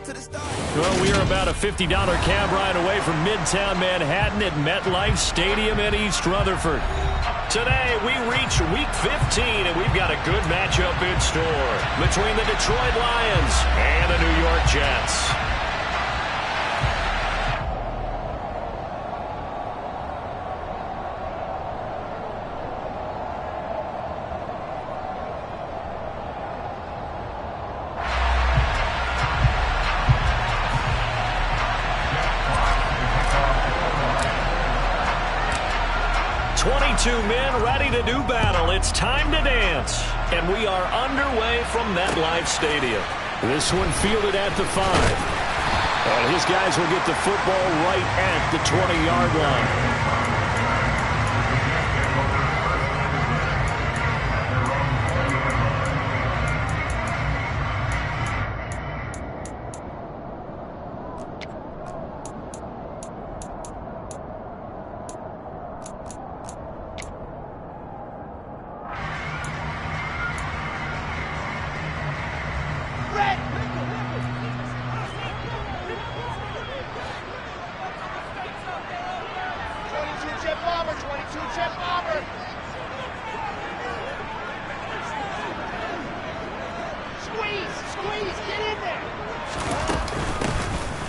to the start. Well, we are about a $50 cab ride away from Midtown Manhattan at MetLife Stadium in East Rutherford. Today, we reach Week 15, and we've got a good matchup in store between the Detroit Lions and the New York Jets. Men ready to do battle. It's time to dance. And we are underway from MetLife Stadium. This one fielded at the 5. And his guys will get the football right at the 20-yard line.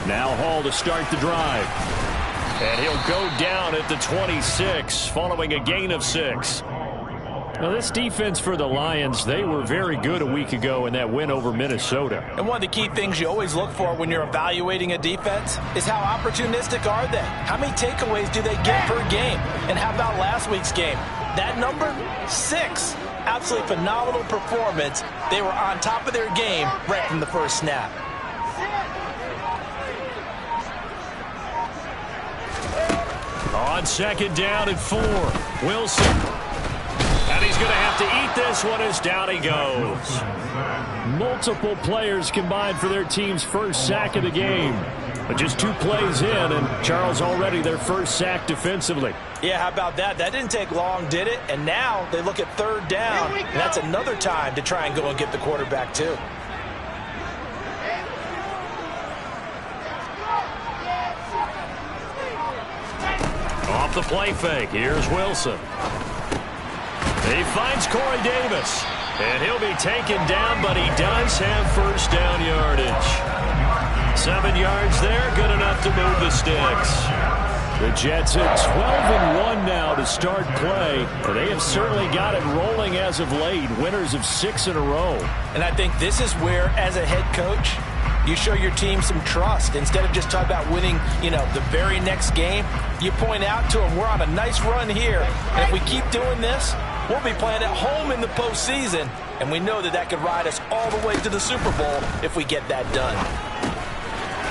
Now Hall to start the drive. And he'll go down at the 26 following a gain of 6. Now, this defense for the Lions, they were very good a week ago in that win over Minnesota. And one of the key things you always look for when you're evaluating a defense is how opportunistic are they? How many takeaways do they get per game? And how about last week's game? That number, 6. Absolutely phenomenal performance. They were on top of their game right from the first snap. On second down and 4, Wilson. And he's going to have to eat this one as down he goes. Multiple players combined for their team's first sack of the game. But just 2 plays in, and Charles already their first sack defensively. Yeah, how about that? That didn't take long, did it? And now they look at third down, and that's another time to try and go and get the quarterback too. Off the play fake, here's Wilson. He finds Corey Davis, and he'll be taken down, but he does have first down yardage. 7 yards there, good enough to move the sticks. The Jets at 12-1 now to start play. They have certainly got it rolling as of late, winners of 6 in a row. And I think this is where, as a head coach, you show your team some trust. Instead of just talking about winning, the very next game, you point out to them, we're on a nice run here. And if we keep doing this, we'll be playing at home in the postseason. And we know that could ride us all the way to the Super Bowl if we get that done.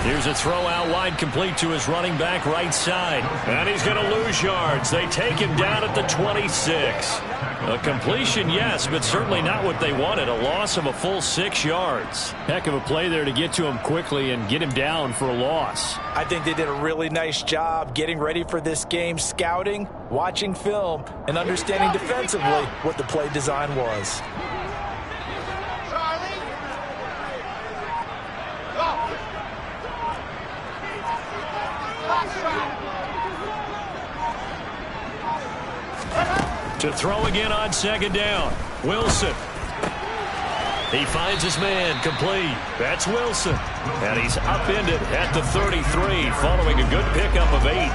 Here's a throw out wide, complete to his running back right side. And he's going to lose yards. They take him down at the 26. A completion, yes, but certainly not what they wanted. A loss of a full 6 yards. Heck of a play there to get to him quickly and get him down for a loss. I think they did a really nice job getting ready for this game, scouting, watching film, and understanding defensively what the play design was. To throw again on second down. Wilson. He finds his man, complete. That's Wilson. And he's upended at the 33 following a good pickup of 8.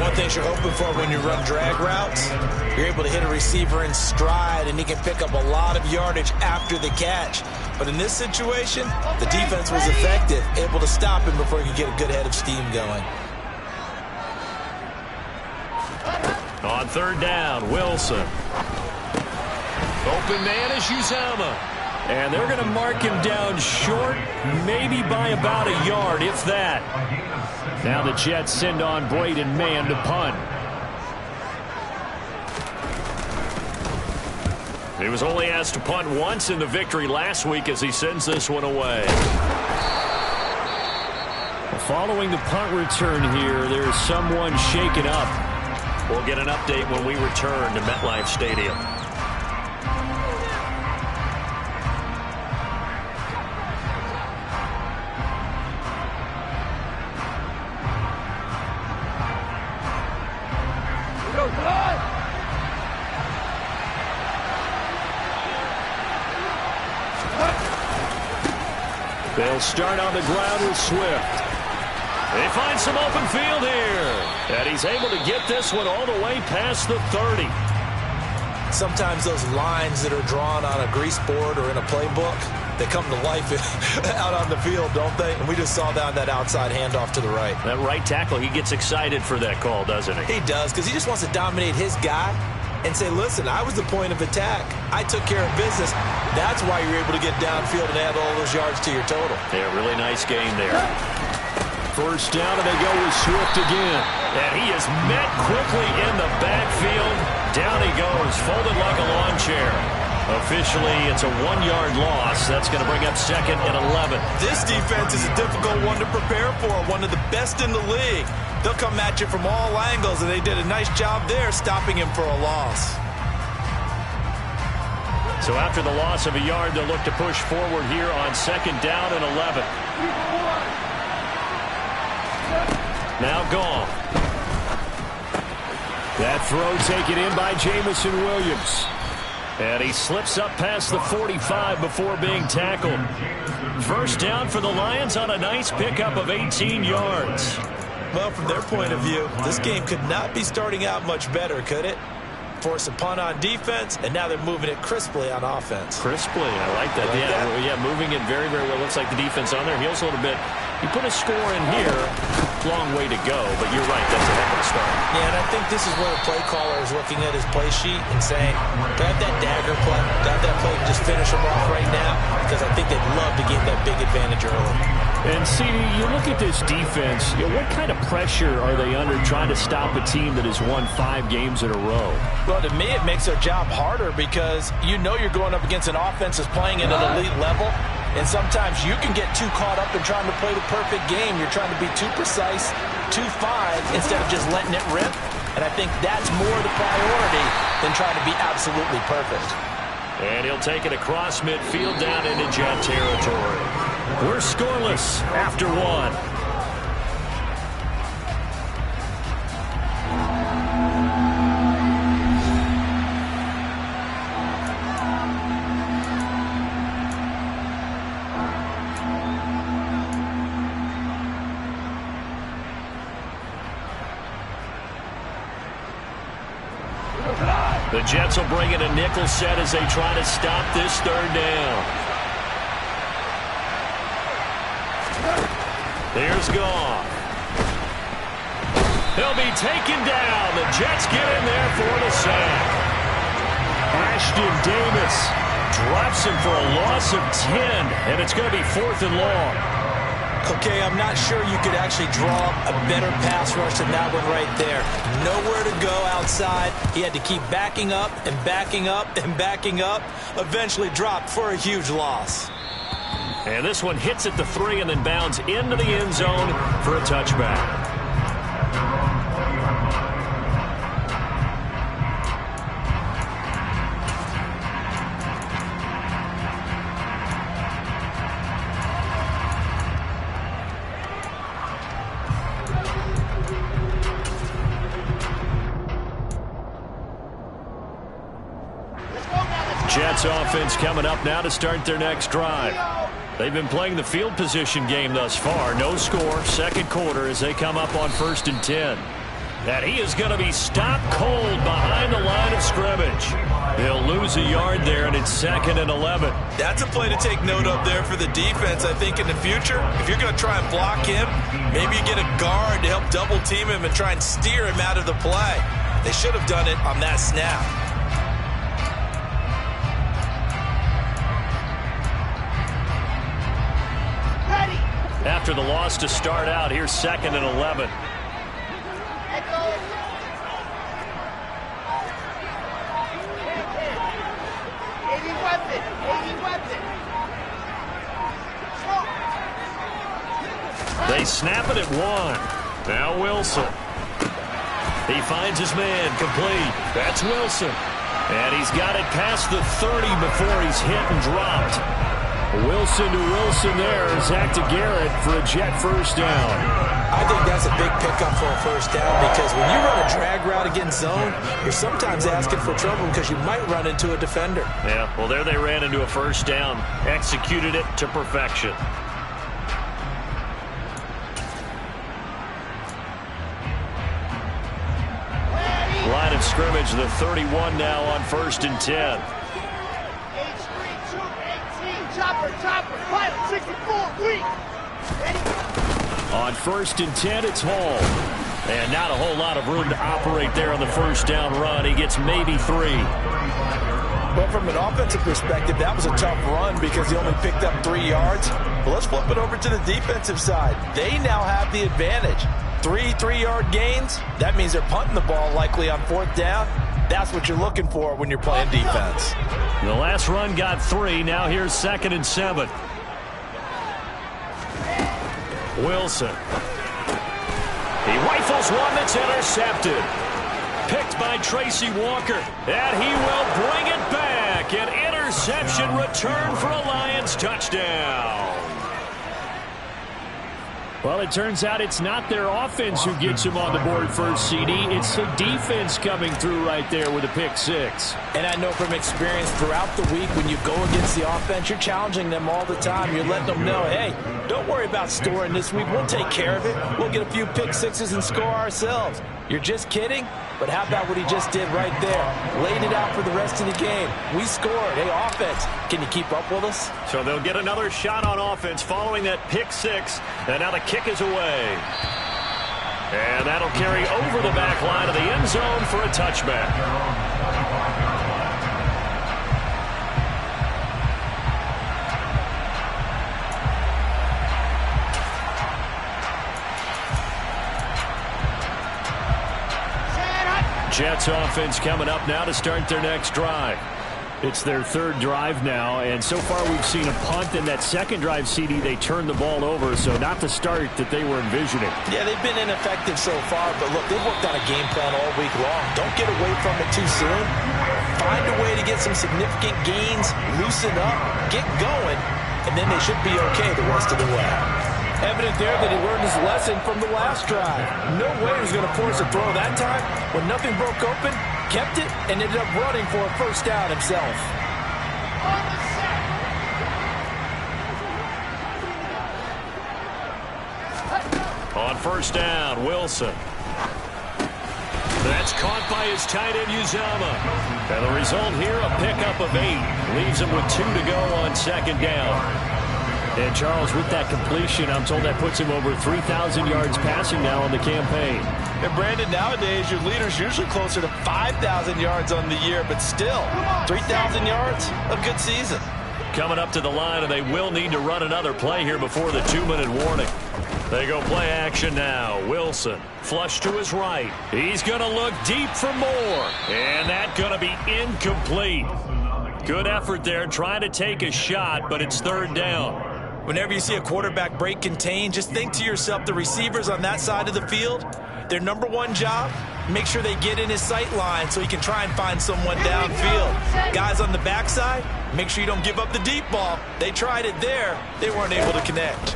One thing you're hoping for when you run drag routes, you're able to hit a receiver in stride and he can pick up a lot of yardage after the catch. But in this situation, the defense was effective, able to stop him before he could get a good head of steam going. On third down, Wilson. Open man is Uzomah. And they're going to mark him down short, maybe by about a yard, if that. Now the Jets send on Braden Mann to punt. He was only asked to punt once in the victory last week as he sends this one away. Following the punt return here, there's someone shaken up. We'll get an update when we return to MetLife Stadium. They'll start on the ground with Swift. They find some open field here. And he's able to get this one all the way past the 30. Sometimes those lines that are drawn on a grease board or in a playbook, they come to life out on the field, don't they? And we just saw that outside handoff to the right. That right tackle, he gets excited for that call, doesn't he? He does, because he just wants to dominate his guy and say, listen, I was the point of attack. I took care of business. That's why you're able to get downfield and add all those yards to your total. Yeah, really nice game there. First down, and they go with Swift again. And he is met quickly in the backfield. Down he goes, folded like a lawn chair. Officially, it's a 1-yard loss. That's going to bring up 2nd and 11. This defense is a difficult one to prepare for, one of the best in the league. They'll come at you from all angles, and they did a nice job there stopping him for a loss. So after the loss of a yard, they'll look to push forward here on 2nd down and 11. Now gone. That throw taken in by Jameson Williams. And he slips up past the 45 before being tackled. First down for the Lions on a nice pickup of 18 yards. Well, from their point of view, this game could not be starting out much better, could it? Force a punt on defense, and now they're moving it crisply on offense. Crisply, I like that. Yeah, moving it very, very well. Looks like the defense on their heels a little bit. You put a score in here, long way to go, but you're right, that's a heck of a start. Yeah, and I think this is where the play caller is looking at his play sheet and saying, grab that dagger play, grab that play and just finish them off right now, because I think they'd love to get that big advantage early. And see, you look at this defense, what kind of pressure are they under trying to stop a team that has won 5 games in a row? Well, to me, it makes their job harder because you know you're going up against an offense that's playing at an elite level. And sometimes you can get too caught up in trying to play the perfect game. You're trying to be too precise, too fine, instead of just letting it rip. And I think that's more the priority than trying to be absolutely perfect. And he'll take it across midfield down into Jet territory. We're scoreless after 1. The Jets will bring in a nickel set as they try to stop this 3rd down. Here's Goff. He'll be taken down. The Jets get in there for the sack. Ashton Davis drops him for a loss of 10, and it's going to be 4th and long. Okay, I'm not sure you could actually draw a better pass rush than that one right there. Nowhere to go outside. He had to keep backing up and backing up and backing up. Eventually dropped for a huge loss. And this one hits at the 3 and then bounds into the end zone for a touchback. Jets offense coming up now to start their next drive. They've been playing the field position game thus far. No score, 2nd quarter as they come up on 1st and 10. And he is going to be stopped cold behind the line of scrimmage. They'll lose a yard there, and it's 2nd and 11. That's a play to take note of there for the defense, I think, in the future. If you're going to try and block him, maybe you get a guard to help double team him and try and steer him out of the play. They should have done it on that snap. After the loss to start out, here's 2nd and 11. They snap it at 1. Now Wilson. He finds his man complete. That's Wilson. And he's got it past the 30 before he's hit and dropped. Wilson to Wilson there. Zach to Garrett for a Jet first down. I think that's a big pickup for a first down because when you run a drag route against zone, you're sometimes asking for trouble because you might run into a defender. Yeah, well, there they ran into a first down. Executed it to perfection. Line of scrimmage, the 31 now on 1st and 10. On 1st and 10, it's Hall. And not a whole lot of room to operate there on the first down run. He gets maybe 3. But from an offensive perspective, that was a tough run because he only picked up 3 yards. But let's flip it over to the defensive side. They now have the advantage. 3 3-yard gains. That means they're punting the ball likely on 4th down. That's what you're looking for when you're playing defense. The last run got 3. Now here's 2nd and 7. Wilson. He rifles one that's intercepted. Picked by Tracy Walker. And he will bring it back. An interception return for a Lions touchdown. Well, it turns out it's not their offense who gets him on the board first, CD. It's the defense coming through right there with a pick 6. And I know from experience throughout the week when you go against the offense, you're challenging them all the time. You're letting them know, hey, don't worry about scoring this week. We'll take care of it. We'll get a few pick 6s and score ourselves. You're just kidding? But how about what he just did right there? Laid it out for the rest of the game. We scored. Hey, offense, can you keep up with us? So they'll get another shot on offense following that pick 6. And now the kick is away. And that'll carry over the back line of the end zone for a touchback. Jets offense coming up now to start their next drive. It's their 3rd drive now, and so far we've seen a punt. In that 2nd drive, CD, they turned the ball over, so not the start that they were envisioning. Yeah, they've been ineffective so far, but look, they've worked on a game plan all week long. Don't get away from it too soon. Find a way to get some significant gains, loosen up, get going, and then they should be okay the rest of the way. Evident there that he learned his lesson from the last drive. No way he was going to force a throw that time. When nothing broke open, kept it, and ended up running for a 1st down himself. On 1st down, Wilson. That's caught by his tight end, Uzomah. And the result here, a pickup of 8. Leaves him with 2 to go on 2nd down. And Charles, with that completion, I'm told that puts him over 3,000 yards passing now on the campaign. And Brandon, nowadays your leader's usually closer to 5,000 yards on the year, but still, 3,000 yards, a good season. Coming up to the line, and they will need to run another play here before the 2-minute warning. They go play action now. Wilson, flush to his right. He's going to look deep for more. And that's going to be incomplete. Good effort there, trying to take a shot, but it's 3rd down. Whenever you see a quarterback break contain, just think to yourself, the receivers on that side of the field, their number 1 job, make sure they get in his sight line so he can try and find someone downfield. Guys on the backside, make sure you don't give up the deep ball. They tried it there. They weren't able to connect.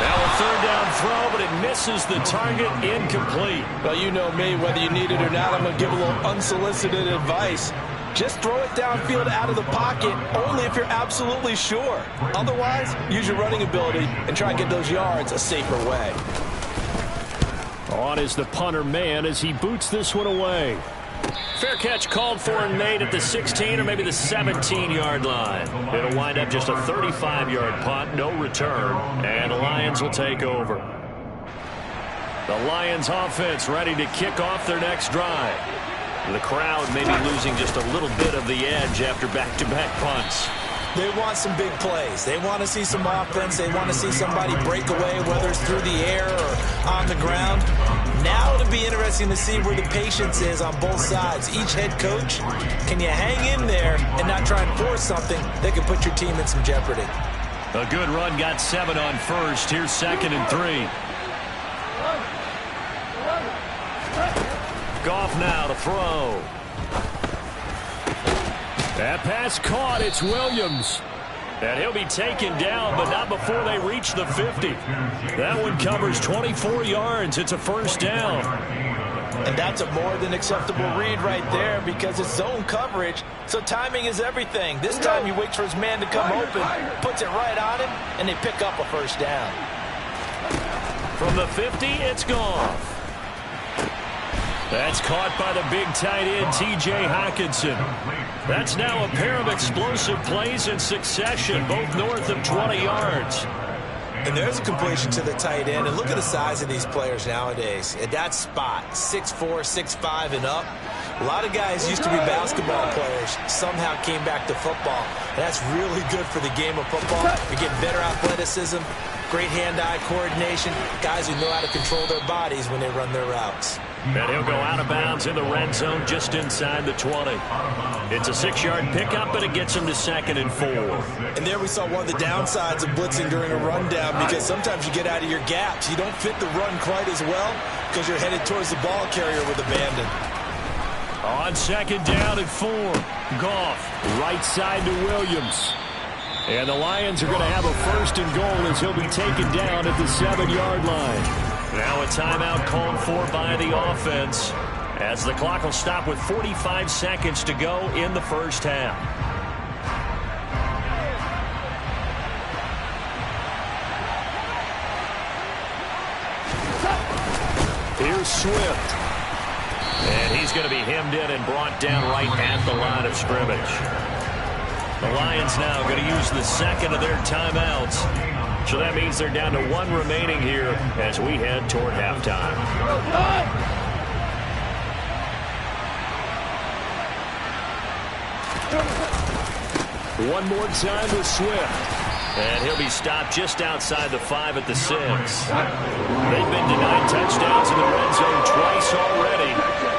Now a 3rd down throw, but it misses the target, incomplete. Well, you know me, whether you need it or not, I'm going to give a little unsolicited advice. Just throw it downfield out of the pocket only if you're absolutely sure. Otherwise, use your running ability and try and get those yards a safer way. On is the punter man as he boots this one away. Fair catch called for and made at the 16 or maybe the 17-yard line. It'll wind up just a 35-yard punt, no return, and the Lions will take over. The Lions offense ready to kick off their next drive. The crowd may be losing just a little bit of the edge after back-to-back punts. They want some big plays. They want to see some offense. They want to see somebody break away, whether it's through the air or on the ground. Now it'll be interesting to see where the patience is on both sides. Each head coach, can you hang in there and not try and force something that can put your team in some jeopardy? A good run got 7 on 1st. Here's 2nd and 3. Goff now to throw. That pass caught. It's Williams. And he'll be taken down, but not before they reach the 50. That one covers 24 yards. It's a 1st down. And that's a more than acceptable read right there because it's zone coverage, so timing is everything. This time he waits for his man to come open, puts it right on him, and they pick up a 1st down. From the 50, it's Goff. That's caught by the big tight end, T.J. Hockenson. That's now a pair of explosive plays in succession, both north of 20 yards. And there's a completion to the tight end. And look at the size of these players nowadays. At that spot, 6'4", 6'5", and up. A lot of guys used to be basketball players, somehow came back to football. And that's really good for the game of football. You're getting better athleticism, great hand-eye coordination, guys who know how to control their bodies when they run their routes. And he'll go out of bounds in the red zone just inside the 20. It's a 6-yard pickup, and it gets him to 2nd and 4. And there we saw one of the downsides of blitzing during a rundown, because sometimes you get out of your gaps. You don't fit the run quite as well because you're headed towards the ball carrier with abandon. On 2nd down and 4, Goff, right side to Williams. And the Lions are going to have a 1st and goal as he'll be taken down at the 7-yard line. Now a timeout called for by the offense, as the clock will stop with 45 seconds to go in the first half. Here's Swift. And he's going to be hemmed in and brought down right at the line of scrimmage. The Lions now going to use the 2nd of their timeouts. So that means they're down to 1 remaining here as we head toward halftime. One more time with Swift. And he'll be stopped just outside the 5 at the 6. They've been denied touchdowns in the red zone twice already.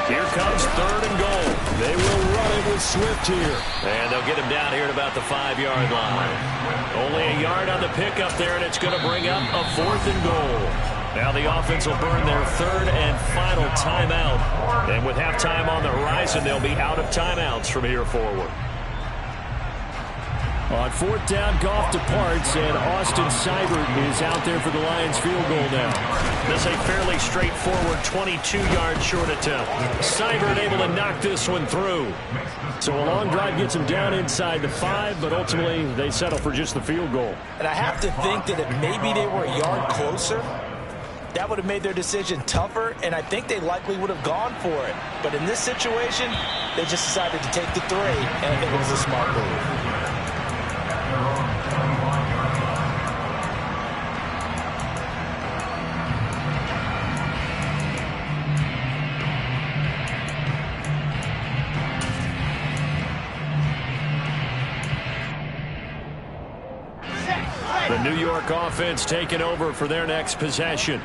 Here comes 3rd and goal. They will run it with Swift here. And they'll get him down here at about the 5-yard line. Only a yard on the pickup there, and it's going to bring up a 4th and goal. Now the offense will burn their 3rd and final timeout. And with halftime on the horizon, they'll be out of timeouts from here forward. On 4th down, Goff departs, and Austin Seibert is out there for the Lions field goal now. This is a fairly straightforward 22-yard short attempt. Seibert able to knock this one through. So a long drive gets him down inside the 5, but ultimately they settle for just the field goal. And I have to think that if maybe they were a yard closer, that would have made their decision tougher, and I think they likely would have gone for it. But in this situation, they just decided to take the 3, and I think it was a smart move. The New York offense taking over for their next possession.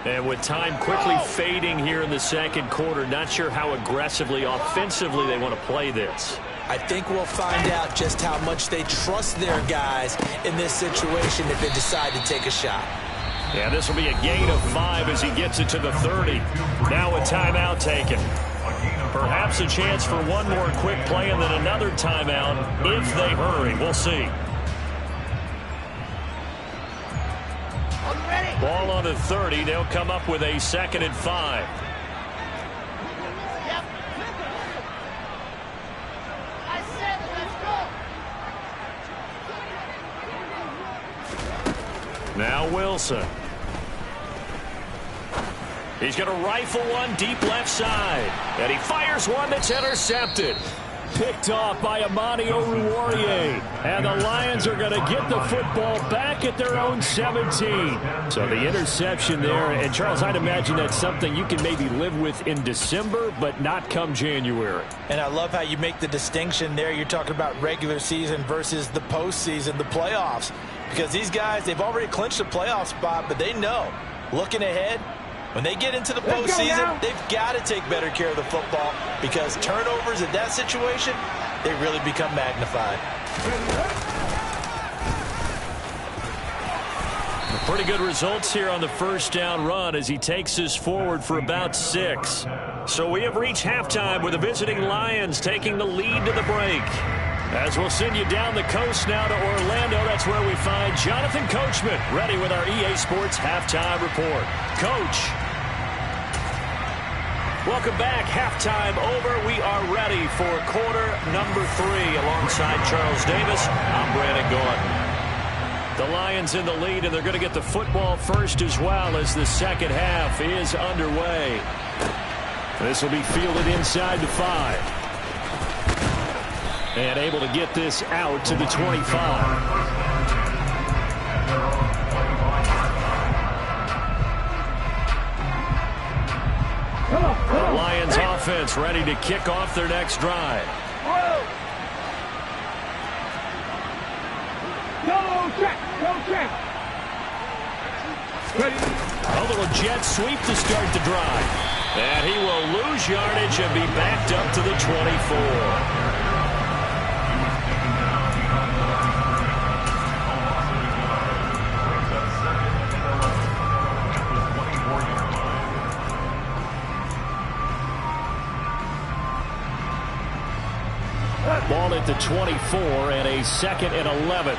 And with time quickly fading here in the 2nd quarter, not sure how aggressively, offensively they want to play this. I think we'll find out just how much they trust their guys in this situation if they decide to take a shot. Yeah, this will be a gain of 5 as he gets it to the 30. Now a timeout taken. Perhaps a chance for one more quick play and then another timeout if they hurry. We'll see. Ball on the 30. They'll come up with a 2nd and 5. Now Wilson. He's going to rifle one deep left side. And he fires one that's intercepted. Picked off by Amani Oruwariye. And the Lions are going to get the football back at their own 17. So the interception there. And, Charles, I'd imagine that's something you can maybe live with in December, but not come January. And I love how you make the distinction there. You're talking about regular season versus the postseason, the playoffs. Because these guys, they've already clinched a playoff spot, but they know, looking ahead, when they get into the postseason, they've got to take better care of the football because turnovers in that situation, they really become magnified. Pretty good results here on the 1st down run as he takes us forward for about 6. So we have reached halftime with the visiting Lions taking the lead to the break. As we'll send you down the coast now to Orlando, that's where we find Jonathan Coachman ready with our EA Sports Halftime Report. Coach. Welcome back. Halftime over. We are ready for quarter number 3 alongside Charles Davis. I'm Brandon Gordon. The Lions in the lead, and they're going to get the football first as well as the second half is underway. This will be fielded inside the 5. And able to get this out to the 25. The Lions offense ready to kick off their next drive. A little jet sweep to start the drive. And he will lose yardage and be backed up to the 24. Ball at the 24 and a 2nd and 11.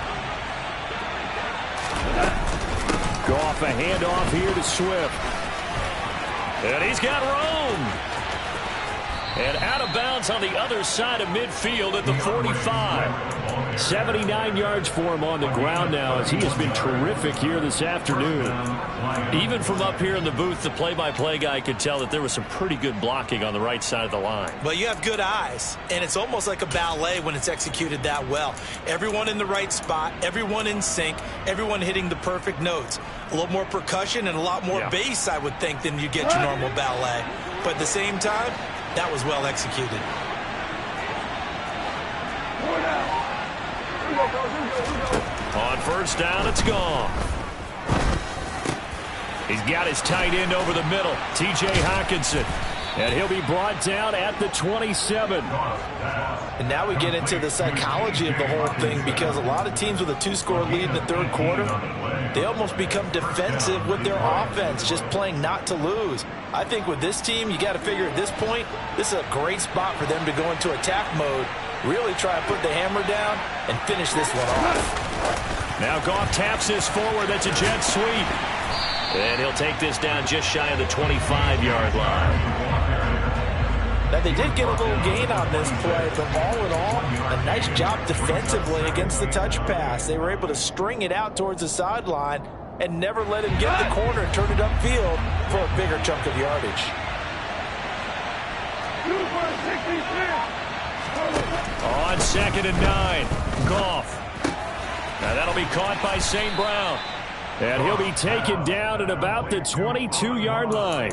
Goff a handoff here to Swift. And he's got room. And out of bounds on the other side of midfield at the 45. 79 yards for him on the ground now as he has been terrific here this afternoon. Even from up here in the booth, the play-by-play guy could tell that there was some pretty good blocking on the right side of the line. Well, you have good eyes, and it's almost like a ballet when it's executed that well. Everyone in the right spot, everyone in sync, everyone hitting the perfect notes. A little more percussion and a lot more bass, I would think, than you get your normal ballet. But at the same time, that was well executed. On first down, it's gone. He's got his tight end over the middle, T.J. Hockenson. And he'll be brought down at the 27. And now we get into the psychology of the whole thing, because a lot of teams with a 2-score lead in the third quarter, they almost become defensive with their offense, just playing not to lose. I think with this team, you got to figure at this point, this is a great spot for them to go into attack mode, really try to put the hammer down and finish this one off. Now Goff taps this forward. That's a jet sweep. And he'll take this down just shy of the 25-yard line. Now, they did get a little gain on this play, but all in all, a nice job defensively against the touch pass. They were able to string it out towards the sideline and never let him get the corner and turn it upfield for a bigger chunk of yardage. On 2nd and 9, Goff. Now that'll be caught by St. Brown. And he'll be taken down at about the 22-yard line.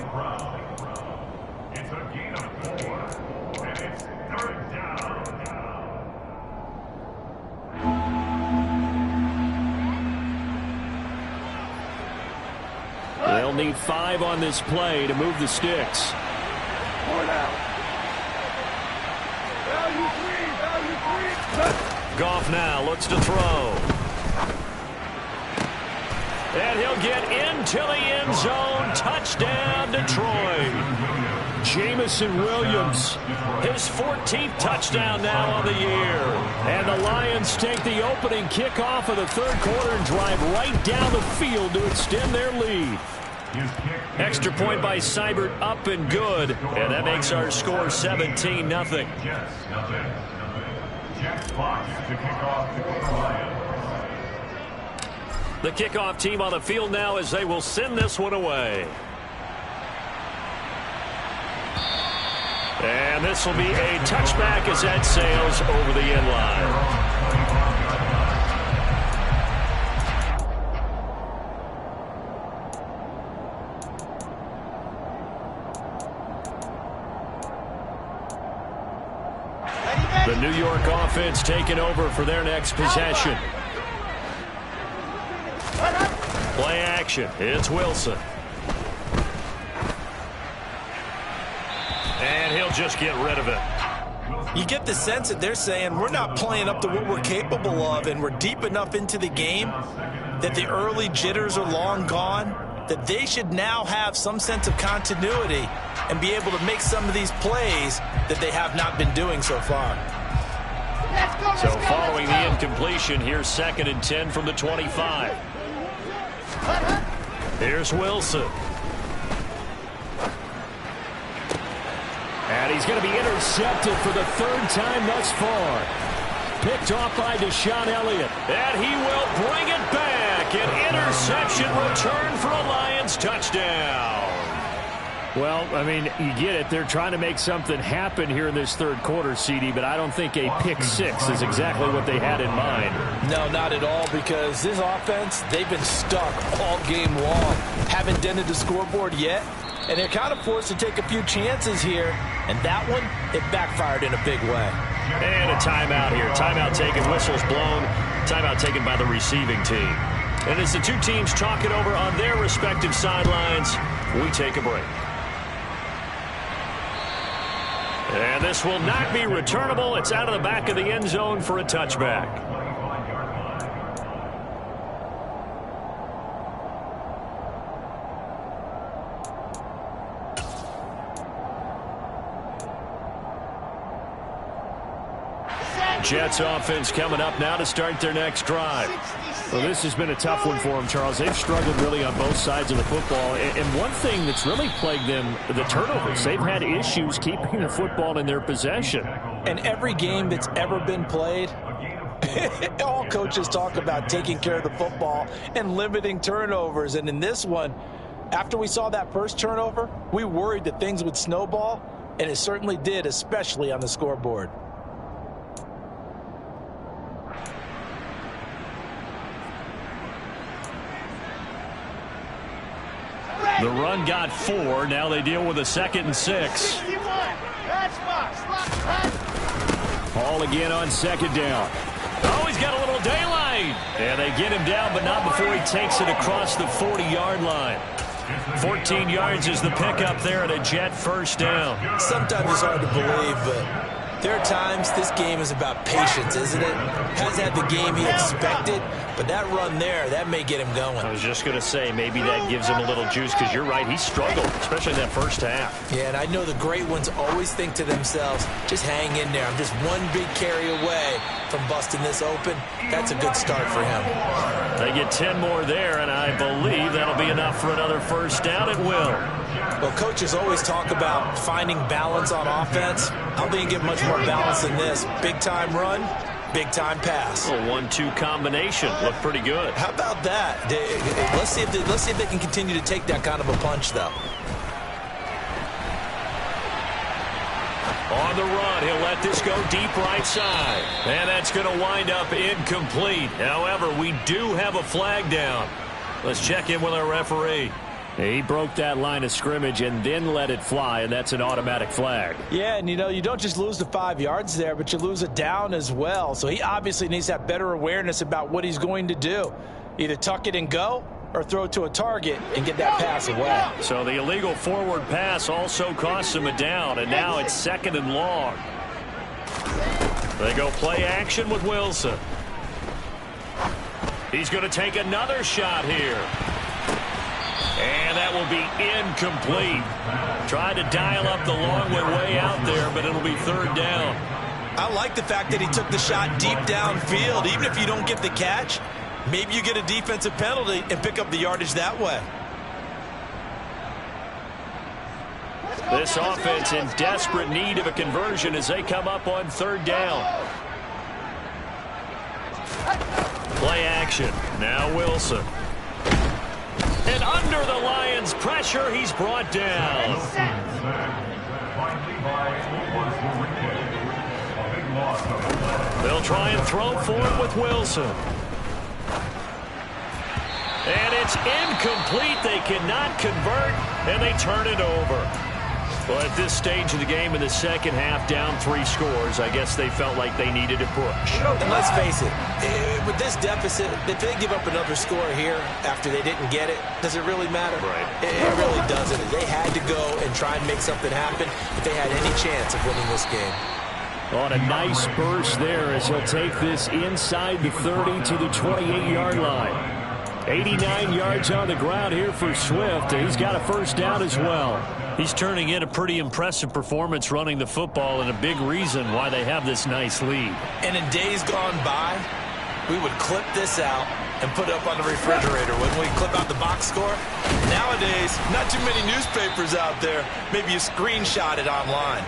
It's a gain of 4, and it's 3rd down. They'll need 5 on this play to move the sticks. Goff now looks to throw. And he'll get into the end zone. Touchdown, Detroit. Jameson Williams, his 14th touchdown now on the year. And the Lions take the opening kickoff of the third quarter and drive right down the field to extend their lead. Extra point by Seibert, up and good. And that makes our score 17-0. The kickoff team on the field now as they will send this one away. And this will be a touchback as that sails over the end line. The New York offense taking over for their next possession. Play action. It's Wilson. And he'll just get rid of it. You get the sense that they're saying we're not playing up to what we're capable of, and we're deep enough into the game that the early jitters are long gone, that they should now have some sense of continuity and be able to make some of these plays that they have not been doing so far. So following the incompletion, here's 2nd and 10 from the 25. Here's Wilson. And he's going to be intercepted for the 3rd time thus far. Picked off by Deshaun Elliott. And he will bring it back. second. Interception return for a Lions touchdown. Well, I mean, you get it. They're trying to make something happen here in this third quarter, CD, but I don't think a pick six is exactly what they had in mind. No, not at all, because this offense, they've been stuck all game long. Haven't dented the scoreboard yet, and they're kind of forced to take a few chances here, and that one, it backfired in a big way. And a timeout here. Timeout taken, whistles blown. Timeout taken by the receiving team. And as the two teams talk it over on their respective sidelines, we take a break. And this will not be returnable. It's out of the back of the end zone for a touchback. Jets offense coming up now to start their next drive. Well, this has been a tough one for them, Charles. They've struggled really on both sides of the football. And one thing that's really plagued them, the turnovers. They've had issues keeping the football in their possession. And every game that's ever been played, all coaches talk about taking care of the football and limiting turnovers. And in this one, after we saw that first turnover, we worried that things would snowball, and it certainly did, especially on the scoreboard. The run got 4. Now they deal with a 2nd and 6. Ball again on 2nd down. Oh, he's got a little daylight. And they get him down, but not before he takes it across the 40-yard line. 14 yards is the pickup there at a Jet first down. Sometimes it's hard to believe, but there are times this game is about patience, isn't it? Hasn't had the game he expected, but that run there, that may get him going. I was just going to say, maybe that gives him a little juice, because you're right, he struggled, especially in that first half. Yeah, and I know the great ones always think to themselves, just hang in there. I'm just one big carry away from busting this open. That's a good start for him. They get 10 more there, and I believe that'll be enough for another first down. It will. Well, coaches always talk about finding balance on offense. I don't think you get much more balance than this. Big-time run, big-time pass. A 1-2 combination. Looked pretty good. How about that? Let's see if they can continue to take that kind of a punch, though. On the run, he'll let this go deep right side. And that's going to wind up incomplete. However, we do have a flag down. Let's check in with our referee. He broke that line of scrimmage and then let it fly, and that's an automatic flag. Yeah, and you don't just lose the 5 yards there, but you lose it down as well. So he obviously needs to have better awareness about what he's going to do. Either tuck it and go or throw to a target and get that pass away. So the illegal forward pass also costs him a down, and now it's 2nd and long. They go play action with Wilson. He's going to take another shot here. And that will be incomplete. Tried to dial up the long way out there, but it'll be 3rd down. I like the fact that he took the shot deep downfield. Even if you don't get the catch, maybe you get a defensive penalty and pick up the yardage that way. This offense in desperate need of a conversion as they come up on 3rd down. Play action. Now Wilson. And under the Lions' pressure, he's brought down. They'll try and throw for it with Wilson. And it's incomplete. They cannot convert, and they turn it over. Well, at this stage of the game in the second half, down 3 scores, I guess they felt like they needed to push. And let's face it, with this deficit, if they give up another score here after they didn't get it, does it really matter? Right. It really doesn't. They had to go and try and make something happen if they had any chance of winning this game. On a nice burst there as he'll take this inside the 30 to the 28-yard line. 89 yards on the ground here for Swift. He's got a first down as well. He's turning in a pretty impressive performance running the football, and a big reason why they have this nice lead. And in days gone by, we would clip this out and put it up on the refrigerator. When we clip out the box score, nowadays, not too many newspapers out there. Maybe you screenshot it online.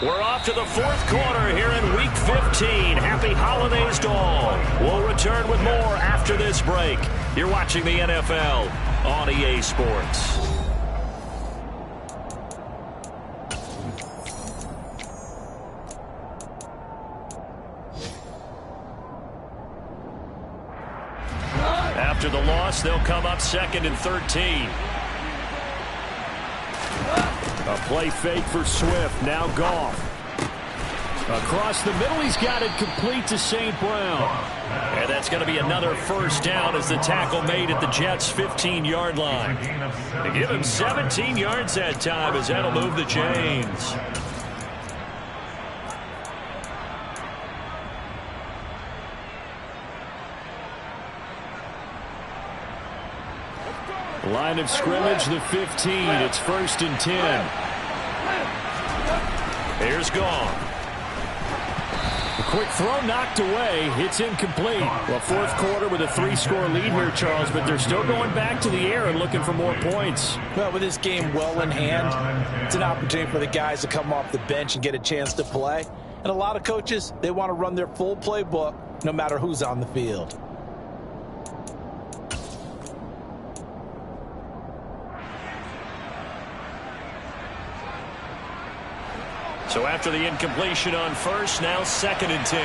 We're off to the fourth quarter here in Week 15. Happy holidays to all. We'll return with more after this break. You're watching the NFL on EA Sports. After the loss, they'll come up 2nd and 13. A play fake for Swift. Now Goff. Across the middle, he's got it complete to St. Brown. And that's going to be another first down as the tackle made at the Jets' 15-yard line. They give him 17 yards that time as that'll move the chains. Line of scrimmage, the 15. It's 1st and 10. Here's Goff. A quick throw knocked away. It's incomplete. Well, fourth quarter with a 3-score lead here, Charles, but they're still going back to the air and looking for more points. Well, with this game well in hand, it's an opportunity for the guys to come off the bench and get a chance to play. And a lot of coaches, they want to run their full playbook no matter who's on the field. So after the incompletion on first, now 2nd and 10.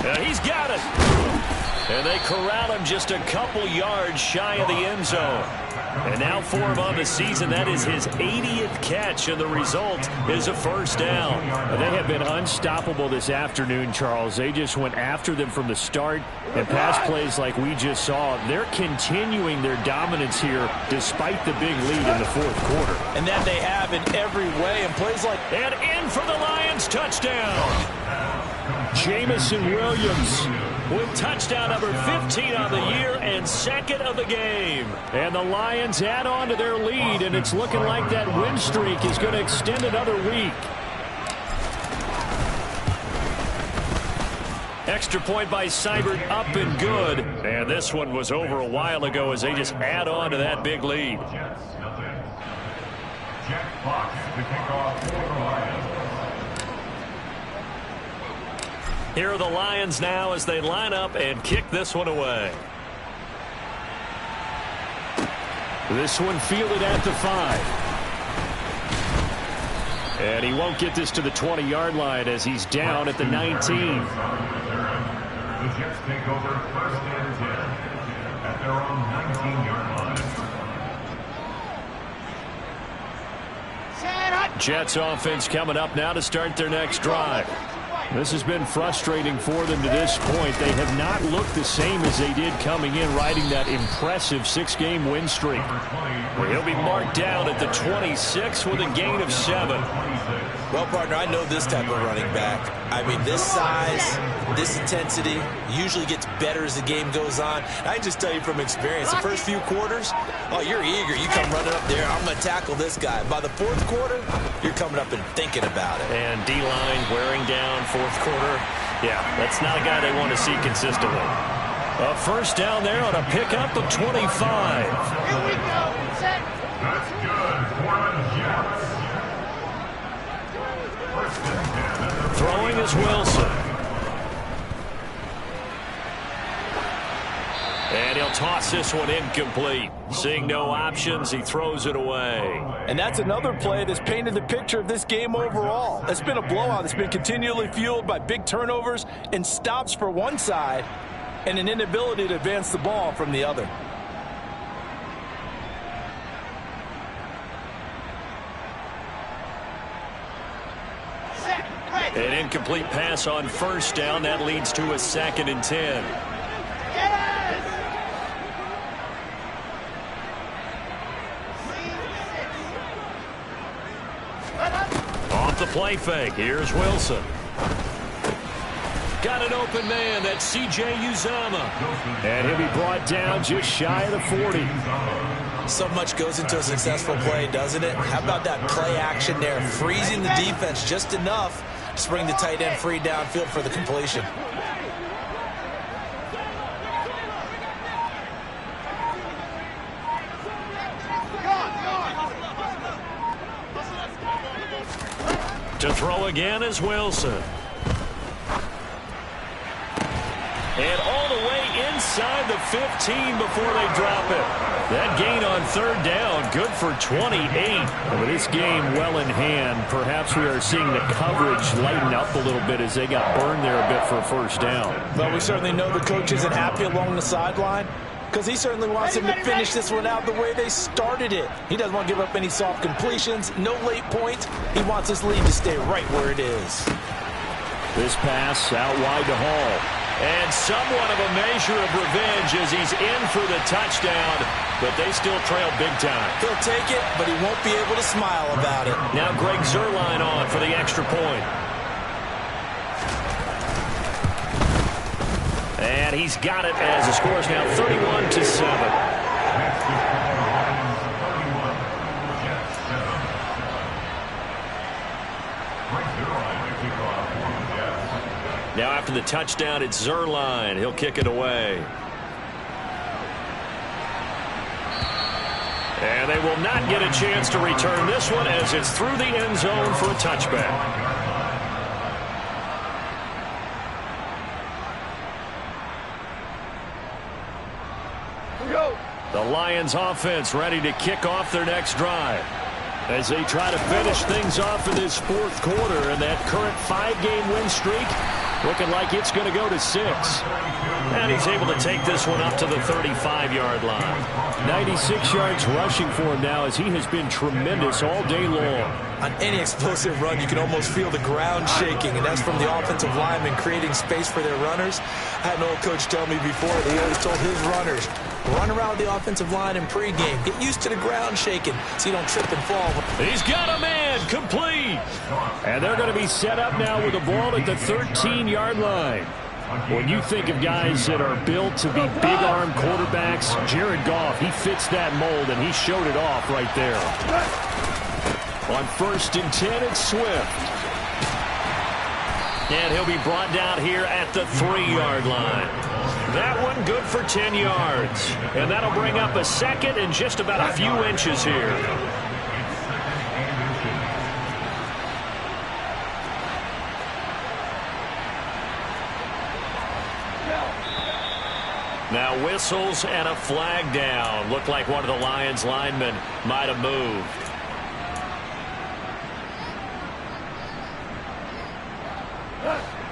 And he's got it. And they corral him just a couple yards shy of the end zone. And now for him on the season, that is his 80th catch, and the result is a first down. They have been unstoppable this afternoon, Charles. They just went after them from the start, and pass plays like we just saw, they're continuing their dominance here despite the big lead in the fourth quarter. And that they have in every way, and plays like... And in for the Lions, touchdown. Jameson Williams with touchdown number 15 on the year and 2nd of the game. And the Lions add on to their lead, and it's looking like that win streak is going to extend another week. Extra point by Seibert, up and good. And this one was over a while ago as they just add on to that big lead. Jack Fox to kick off for the Lions. Here are the Lions now as they line up and kick this one away. This one fielded at the 5. And he won't get this to the 20-yard line as he's down at the 19. The Jets take over 1st and 10 at their own 19-yard line. Jets offense coming up now to start their next drive. This has been frustrating for them to this point. They have not looked the same as they did coming in, riding that impressive 6-game win streak. Well, he'll be marked down at the 26 with a gain of 7. Well, partner, I know this type of running back. I mean, this size, this intensity usually gets better as the game goes on. I can just tell you from experience, the first few quarters, oh, you're eager. You come running up there, I'm going to tackle this guy. By the fourth quarter, you're coming up and thinking about it. And D-line wearing down fourth quarter. Yeah, that's not a guy they want to see consistently. A first down there on a pickup of 25. Here we go. Set. That's good for the Jets. Throwing is Wilson. And he'll toss this one incomplete. Seeing no options, he throws it away. And that's another play that's painted the picture of this game overall. It's been a blowout. It's been continually fueled by big turnovers and stops for one side and an inability to advance the ball from the other. An incomplete pass on first down. That leads to a 2nd and 10. Off the play fake. Here's Wilson. Got an open man. That's C.J. Uzomah. And he'll be brought down just shy of the 40. So much goes into a successful play, doesn't it? How about that play action there? Freezing the defense just enough to bring the tight end free downfield for the completion. To throw again is Wilson. And all the way inside the 15 before they drop it. That gain on third down, good for 28. With this game well in hand, perhaps we are seeing the coverage lighten up a little bit as they got burned there a bit for a first down. Well, we certainly know the coach isn't happy along the sideline because he certainly wants them to finish this one out the way they started it. He doesn't want to give up any soft completions, no late points. He wants his lead to stay right where it is. This pass out wide to Hall. And somewhat of a measure of revenge as he's in for the touchdown, but they still trail big time. He'll take it, but he won't be able to smile about it. Now Greg Zuerlein on for the extra point. And he's got it as the score is now 31-7. Now after the touchdown, it's Zuerlein. He'll kick it away. And they will not get a chance to return this one as it's through the end zone for a touchback. The Lions offense ready to kick off their next drive as they try to finish things off in this fourth quarter, and that current 5-game win streak looking like it's going to go to 6. And he's able to take this one up to the 35-yard line. 96 yards rushing for him now as he has been tremendous all day long. On any explosive run, you can almost feel the ground shaking, and that's from the offensive linemen creating space for their runners. I had an old coach tell me before that he always told his runners, run around the offensive line in pregame. Get used to the ground shaking so you don't trip and fall. He's got a man complete. And they're going to be set up now with the ball at the 13-yard line. When you think of guys that are built to be big-arm quarterbacks, Jared Goff, he fits that mold, and he showed it off right there. On 1st and 10, it's Swift. And he'll be brought down here at the 3-yard line. That one good for 10 yards. And that'll bring up a second and just about a few inches here. Now whistles and a flag down. Looked like one of the Lions linemen might have moved.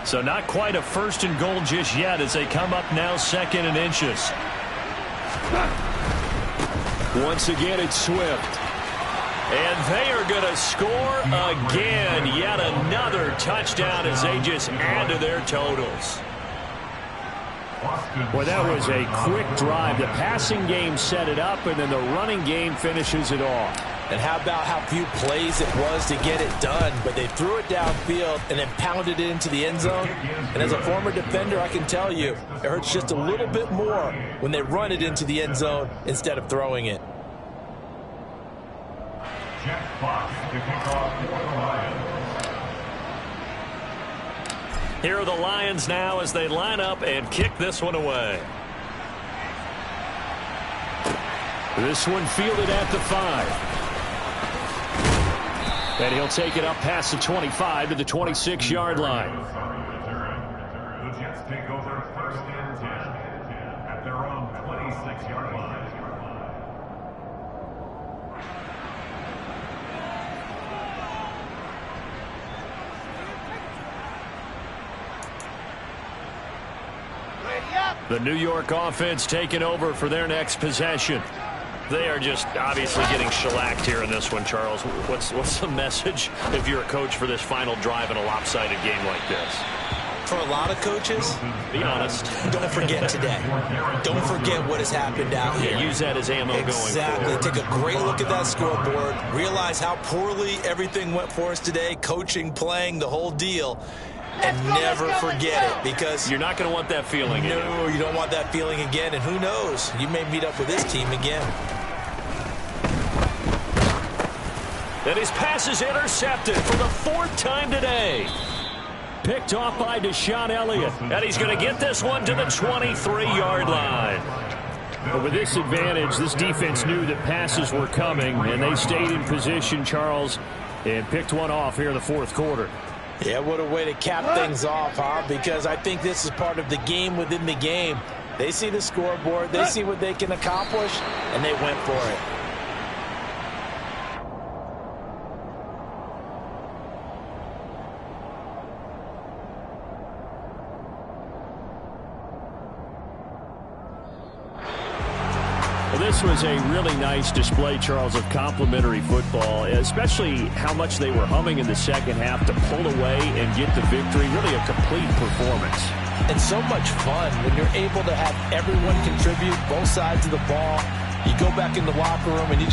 So not quite a 1st and goal just yet as they come up now 2nd and inches. Once again, it's Swift. And they are going to score again. Yet another touchdown as they just add to their totals. Well, that was a quick drive. The passing game set it up, and then the running game finishes it off. And how about how few plays it was to get it done, but they threw it downfield and then pounded it into the end zone. And as a former defender, I can tell you, it hurts just a little bit more when they run it into the end zone instead of throwing it. Jeff Fox to kick off for the Lions. Here are the Lions now as they line up and kick this one away. This one fielded at the 5. And he'll take it up past the 25 to the 26-yard line. The Jets take over 1st and 10 at their own 26-yard line. The New York offense taking over for their next possession. They are just obviously getting shellacked here in this one, Charles. What's the message if you're a coach for this final drive in a lopsided game like this? For a lot of coaches, be honest. Don't forget today. Don't forget what has happened out here. Use that as ammo going forward. Exactly. Take a great look at that scoreboard. Realize how poorly everything went for us today. Coaching, playing, the whole deal. And never forget it, because you're not going to want that feeling. No, you don't want that feeling again. And who knows? You may meet up with this team again. And his pass is intercepted for the 4th time today. Picked off by Deshaun Elliott. And he's going to get this one to the 23-yard line. But with this advantage, this defense knew that passes were coming, and they stayed in position, Charles. and picked one off here in the fourth quarter. Yeah, what a way to cap things off, huh? Because I think this is part of the game within the game. They see the scoreboard, they see what they can accomplish, and they went for it. Well, this was a really nice display, Charles, of complimentary football, especially how much they were humming in the second half to pull away and get the victory. Really a complete performance. And so much fun when you're able to have everyone contribute both sides of the ball. You go back in the locker room and you